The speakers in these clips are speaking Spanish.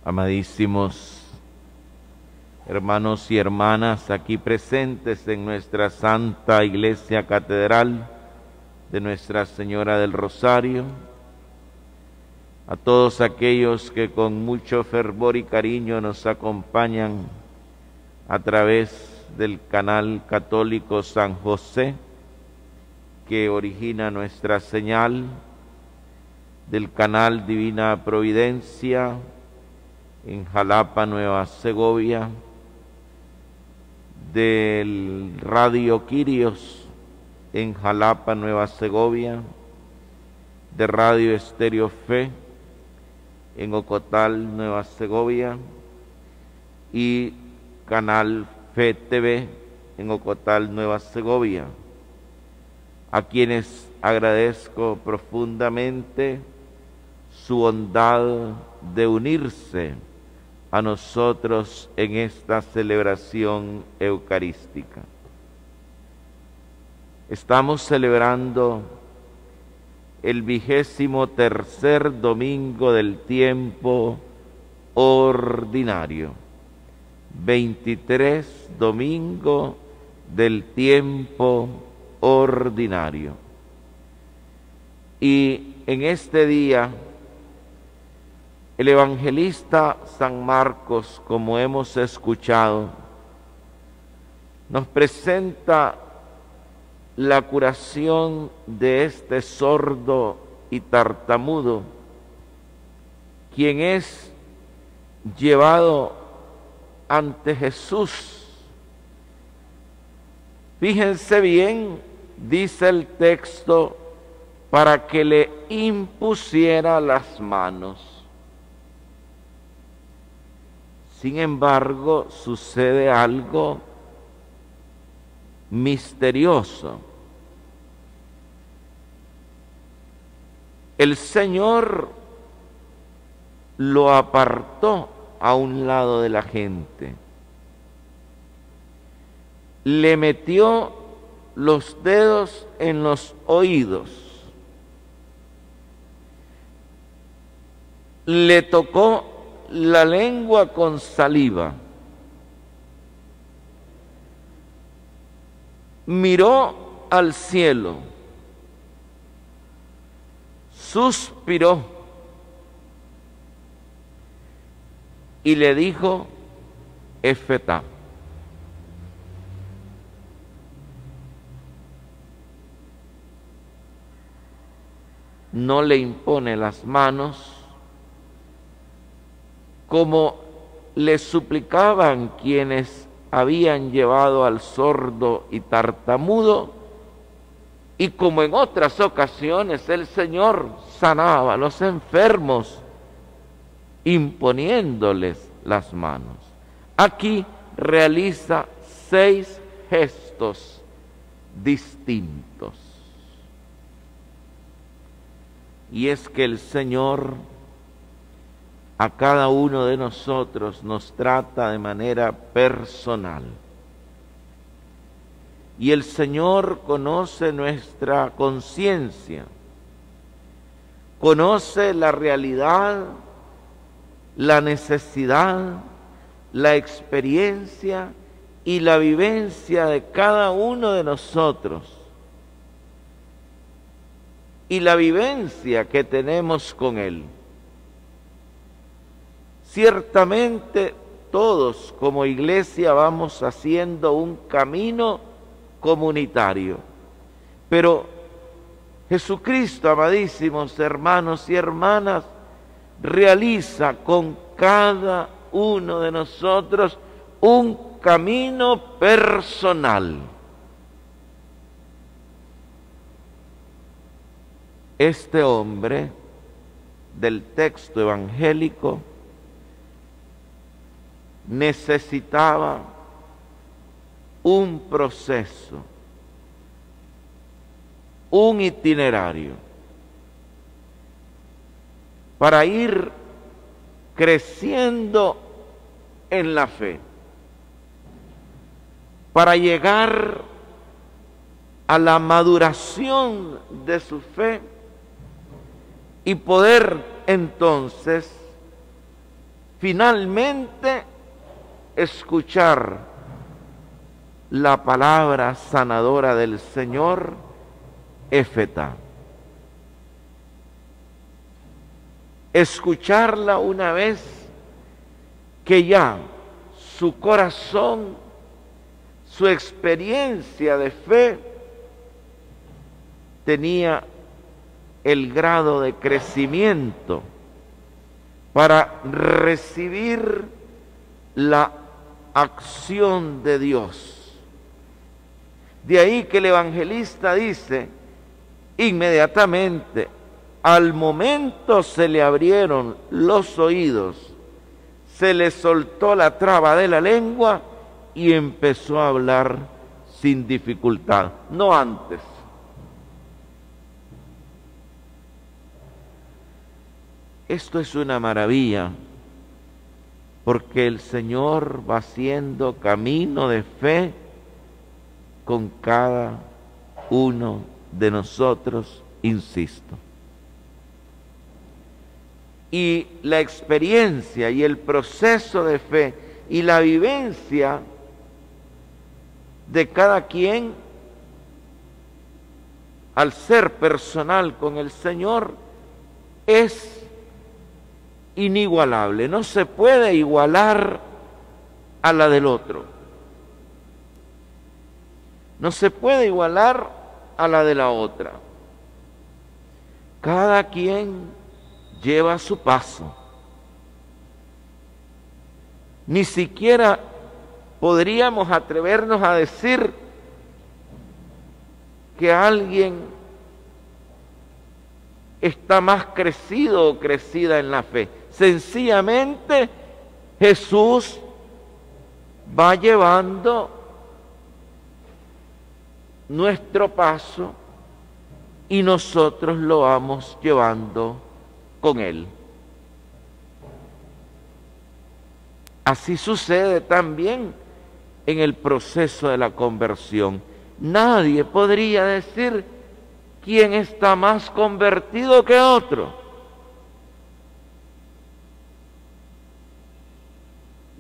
Amadísimos hermanos y hermanas aquí presentes en nuestra Santa Iglesia Catedral de Nuestra Señora del Rosario, a todos aquellos que con mucho fervor y cariño nos acompañan a través del canal católico San José, que origina nuestra señal, del canal Divina Providencia en Jalapa, Nueva Segovia, del Radio Quirios en Jalapa, Nueva Segovia, de Radio Estéreo Fe en Ocotal, Nueva Segovia, y Canal Fe TV en Ocotal, Nueva Segovia, a quienes agradezco profundamente su bondad de unirse a nosotros en esta celebración eucarística. Estamos celebrando el 23º domingo del tiempo ordinario, 23 domingo del tiempo ordinario. Y en este día, el evangelista San Marcos, como hemos escuchado, nos presenta la curación de este sordo y tartamudo, quien es llevado ante Jesús. Fíjense bien, dice el texto, para que le impusiera las manos. Sin embargo, sucede algo misterioso. El Señor lo apartó a un lado de la gente, le metió los dedos en los oídos, le tocó la lengua con saliva, miró al cielo, suspiró y le dijo: Efetá. No le impone las manos, como le suplicaban quienes habían llevado al sordo y tartamudo, y como en otras ocasiones el Señor sanaba a los enfermos imponiéndoles las manos. Aquí realiza 6 gestos distintos. Y es que el Señor a cada uno de nosotros nos trata de manera personal. Y el Señor conoce nuestra conciencia, conoce la realidad, la necesidad, la experiencia y la vivencia de cada uno de nosotros, y la vivencia que tenemos con Él. Ciertamente todos como iglesia vamos haciendo un camino comunitario, pero Jesucristo, amadísimos hermanos y hermanas, realiza con cada uno de nosotros un camino personal. Este hombre del texto evangélico necesitaba un proceso, un itinerario para ir creciendo en la fe, para llegar a la maduración de su fe y poder entonces finalmente escuchar la palabra sanadora del Señor, Éfeta. Escucharla una vez que ya su corazón, su experiencia de fe tenía el grado de crecimiento para recibir la acción de Dios. De ahí que el evangelista dice, inmediatamente, al momento se le abrieron los oídos, se le soltó la traba de la lengua y empezó a hablar sin dificultad, no antes. Esto es una maravilla, porque el Señor va haciendo camino de fe con cada uno de nosotros, insisto. Y la experiencia y el proceso de fe y la vivencia de cada quien, al ser personal con el Señor, es inigualable, no se puede igualar a la del otro, no se puede igualar a la de la otra. Cada quien lleva su paso. Ni siquiera podríamos atrevernos a decir que alguien está más crecido o crecida en la fe. Sencillamente Jesús va llevando nuestro paso y nosotros lo vamos llevando con Él. Así sucede también en el proceso de la conversión. Nadie podría decir quién está más convertido que otro.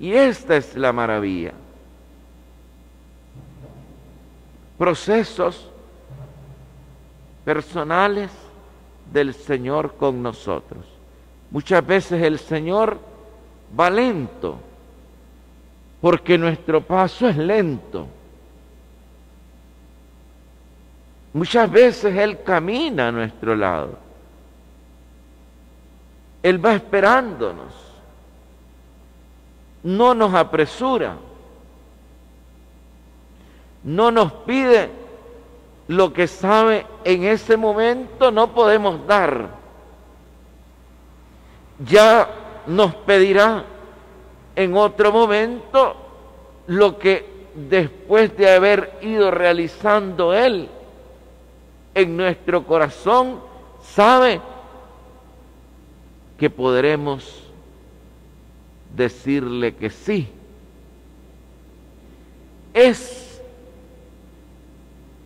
Y esta es la maravilla. Procesos personales del Señor con nosotros. Muchas veces el Señor va lento, porque nuestro paso es lento. Muchas veces Él camina a nuestro lado. Él va esperándonos. No nos apresura. No nos pide lo que sabe en ese momento no podemos dar. Ya nos pedirá en otro momento lo que después de haber ido realizando Él en nuestro corazón, sabe que podremos decirle que sí. Es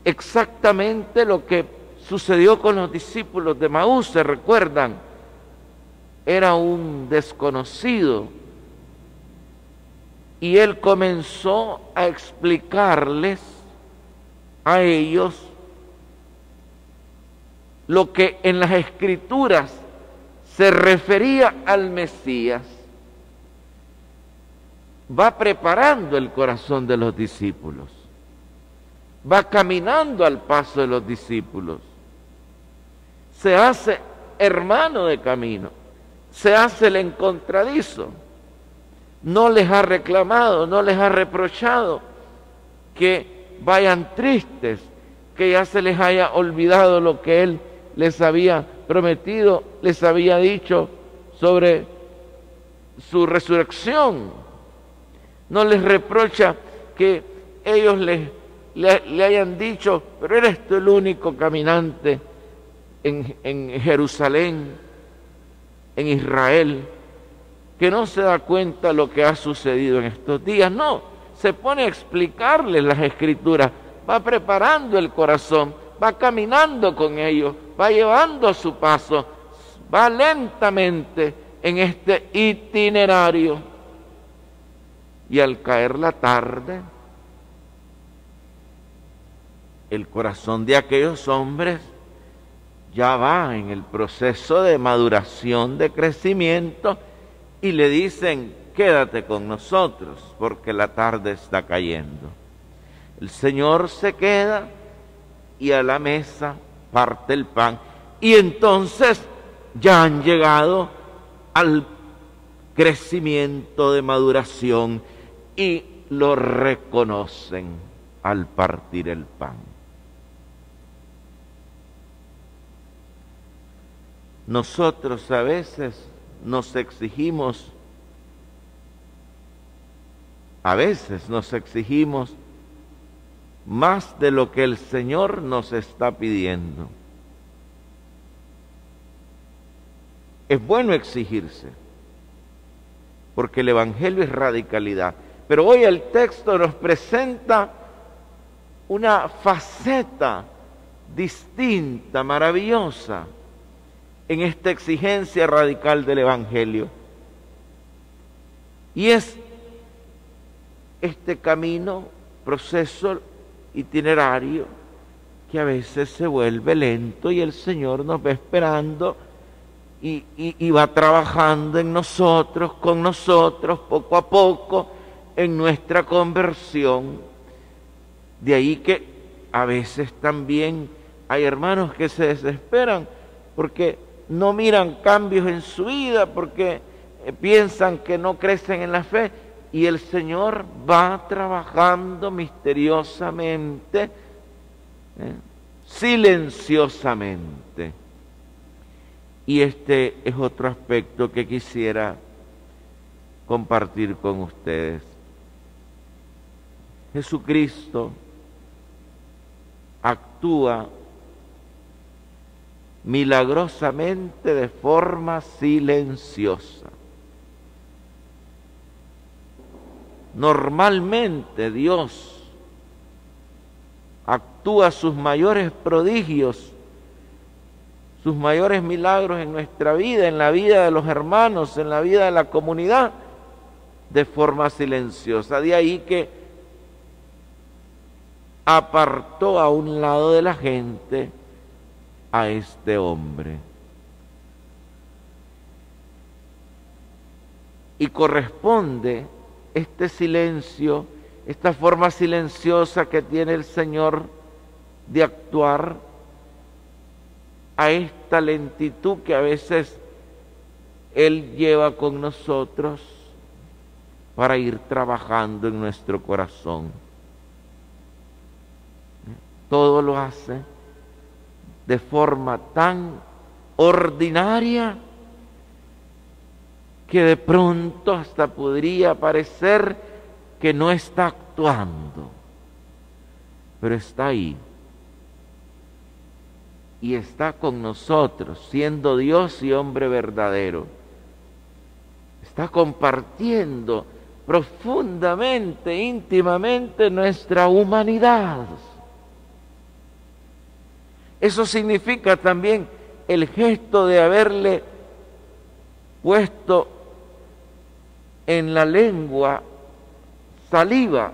exactamente lo que sucedió con los discípulos de Maús, ¿se recuerdan? Era un desconocido y Él comenzó a explicarles a ellos lo que en las Escrituras se refería al Mesías. Va preparando el corazón de los discípulos, va caminando al paso de los discípulos, se hace hermano de camino, se hace el encontradizo, no les ha reclamado, no les ha reprochado que vayan tristes, que ya se les haya olvidado lo que Él les había prometido, les había dicho sobre su resurrección. No les reprocha que ellos le hayan dicho, pero eres tú el único caminante en Jerusalén, en Israel, que no se da cuenta de lo que ha sucedido en estos días. No, se pone a explicarles las Escrituras, va preparando el corazón, va caminando con ellos, va llevando su paso, va lentamente en este itinerario. Y al caer la tarde, el corazón de aquellos hombres ya va en el proceso de maduración, de crecimiento, y le dicen: quédate con nosotros, porque la tarde está cayendo. El Señor se queda y a la mesa parte el pan, y entonces ya han llegado al crecimiento de maduración y lo reconocen al partir el pan. Nosotros a veces nos exigimos más de lo que el Señor nos está pidiendo. Es bueno exigirse, porque el Evangelio es radicalidad. Pero hoy el texto nos presenta una faceta distinta, maravillosa, en esta exigencia radical del Evangelio. Y es este camino, proceso itinerario, que a veces se vuelve lento y el Señor nos va esperando y va trabajando en nosotros, con nosotros, poco a poco, en nuestra conversión. De ahí que a veces también hay hermanos que se desesperan porque no miran cambios en su vida, porque piensan que no crecen en la fe, y el Señor va trabajando misteriosamente, silenciosamente. Y este es otro aspecto que quisiera compartir con ustedes. Jesucristo actúa milagrosamente de forma silenciosa. Normalmente Dios actúa sus mayores prodigios, sus mayores milagros en nuestra vida, en la vida de los hermanos, en la vida de la comunidad, de forma silenciosa. De ahí que apartó a un lado de la gente a este hombre. Y corresponde este silencio, esta forma silenciosa que tiene el Señor de actuar, a esta lentitud que a veces Él lleva con nosotros para ir trabajando en nuestro corazón. Todo lo hace de forma tan ordinaria que de pronto hasta podría parecer que no está actuando, pero está ahí. Y está con nosotros, siendo Dios y hombre verdadero. Está compartiendo profundamente, íntimamente nuestra humanidad. Eso significa también el gesto de haberle puesto en la lengua saliva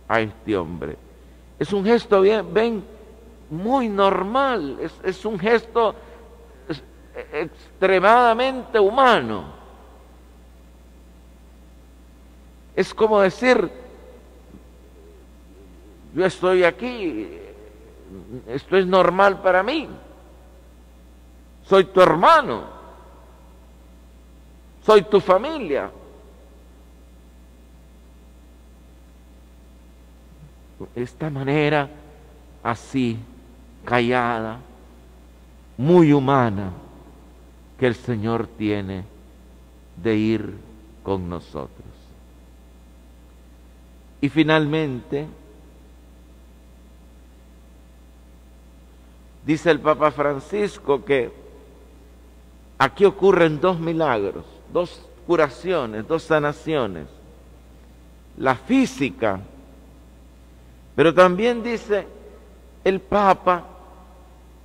a este hombre. Es un gesto bien muy normal, es un gesto extremadamente humano. Es como decir: yo estoy aquí, esto es normal para mí, soy tu hermano, soy tu familia. Esta manera así, callada, muy humana, que el Señor tiene de ir con nosotros. Y finalmente, dice el Papa Francisco que aquí ocurren dos milagros, dos curaciones, dos sanaciones. La física, pero también dice el Papa,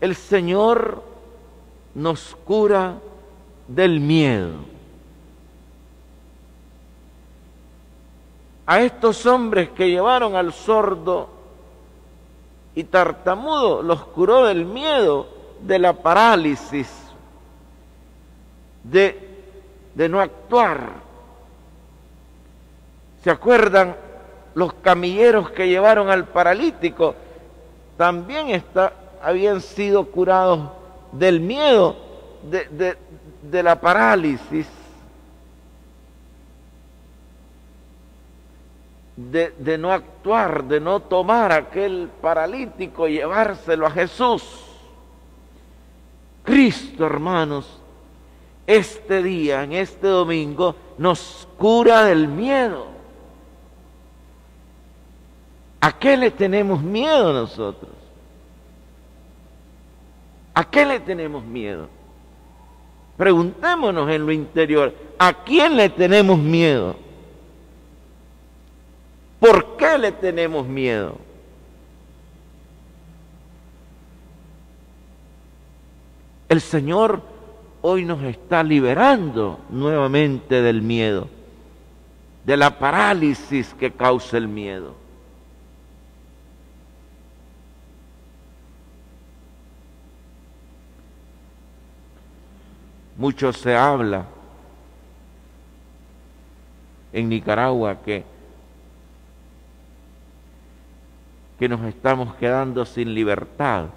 el Señor nos cura del miedo. A estos hombres que llevaron al sordo y tartamudo los curó del miedo, de la parálisis, de no actuar. ¿Se acuerdan? Los camilleros que llevaron al paralítico también habían sido curados del miedo, de la parálisis, de no actuar, de no tomar aquel paralítico y llevárselo a Jesús. Cristo, hermanos, este día, en este domingo, nos cura del miedo. ¿A qué le tenemos miedo nosotros? ¿A qué le tenemos miedo? Preguntémonos en lo interior, ¿a quién le tenemos miedo? ¿Por qué le tenemos miedo? El Señor hoy nos está liberando nuevamente del miedo, de la parálisis que causa el miedo. Mucho se habla en Nicaragua que nos estamos quedando sin libertad.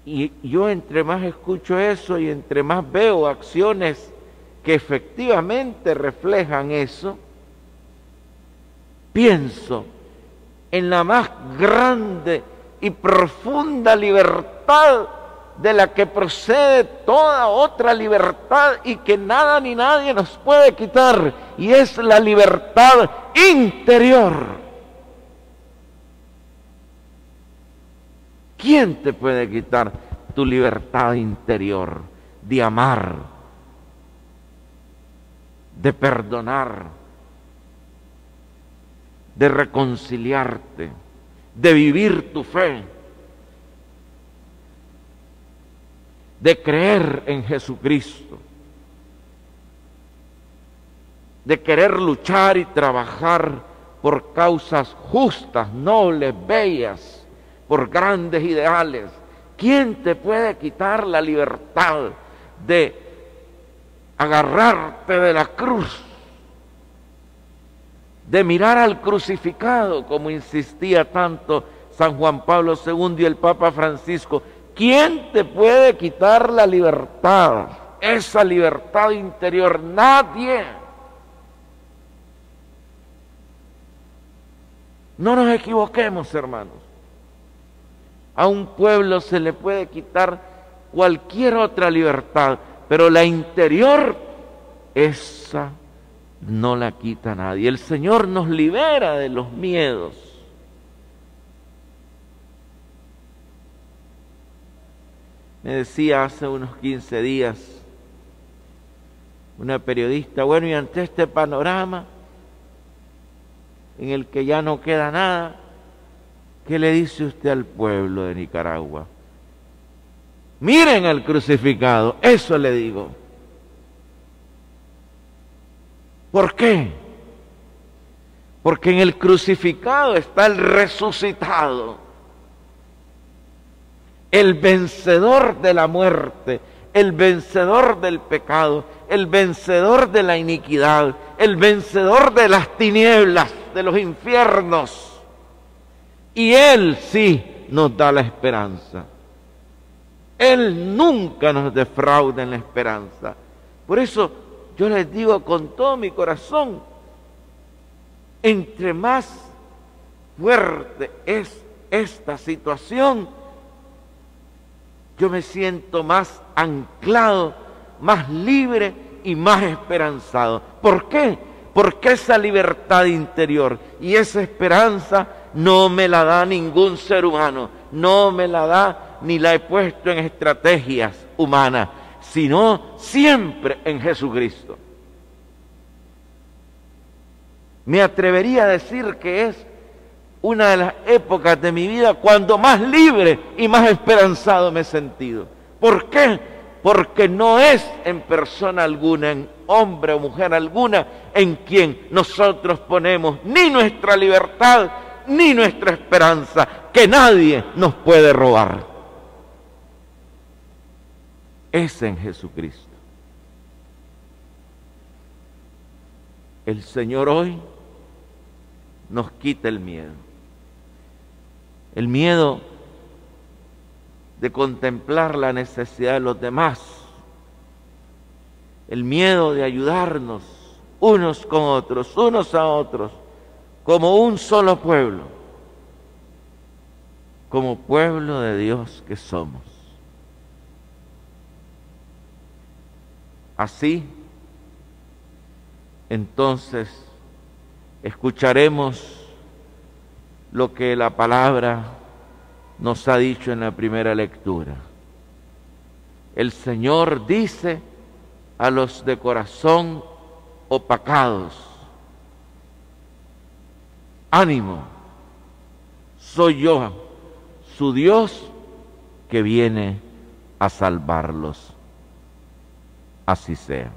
Y yo entre más escucho eso y entre más veo acciones que efectivamente reflejan eso, pienso en la más grande y profunda libertad de la que procede toda otra libertad y que nada ni nadie nos puede quitar, y es la libertad interior. ¿Quién te puede quitar tu libertad interior de amar, de perdonar, de reconciliarte, de vivir tu fe, de creer en Jesucristo, de querer luchar y trabajar por causas justas, nobles, bellas, por grandes ideales? ¿Quién te puede quitar la libertad de agarrarte de la cruz, de mirar al crucificado, como insistía tanto San Juan Pablo II y el Papa Francisco? ¿Quién te puede quitar la libertad, esa libertad interior? Nadie. No nos equivoquemos, hermanos. A un pueblo se le puede quitar cualquier otra libertad, pero la interior, esa no la quita nadie. El Señor nos libera de los miedos. Me decía hace unos 15 días una periodista, bueno, y ante este panorama en el que ya no queda nada, ¿qué le dice usted al pueblo de Nicaragua? Miren al crucificado, eso le digo. ¿Por qué? Porque en el crucificado está el resucitado, el vencedor de la muerte, el vencedor del pecado, el vencedor de la iniquidad, el vencedor de las tinieblas, de los infiernos. Y Él sí nos da la esperanza. Él nunca nos defrauda en la esperanza. Por eso yo les digo con todo mi corazón, entre más fuerte es esta situación, yo me siento más anclado, más libre y más esperanzado. ¿Por qué? Porque esa libertad interior y esa esperanza no me la da ningún ser humano, no me la da ni la he puesto en estrategias humanas, sino siempre en Jesucristo. Me atrevería a decir que es una de las épocas de mi vida cuando más libre y más esperanzado me he sentido. ¿Por qué? porque no es en persona alguna, en hombre o mujer alguna, en quien nosotros ponemos ni nuestra libertad ni nuestra esperanza, que nadie nos puede robar. Es en Jesucristo. El Señor hoy nos quita el miedo. El miedo de contemplar la necesidad de los demás. El miedo de ayudarnos unos con otros, unos a otros, como un solo pueblo, como pueblo de Dios que somos. Así, entonces, escucharemos lo que la palabra nos ha dicho en la primera lectura. El Señor dice a los de corazón opacados: ánimo, soy yo, su Dios, que viene a salvarlos. Así sea.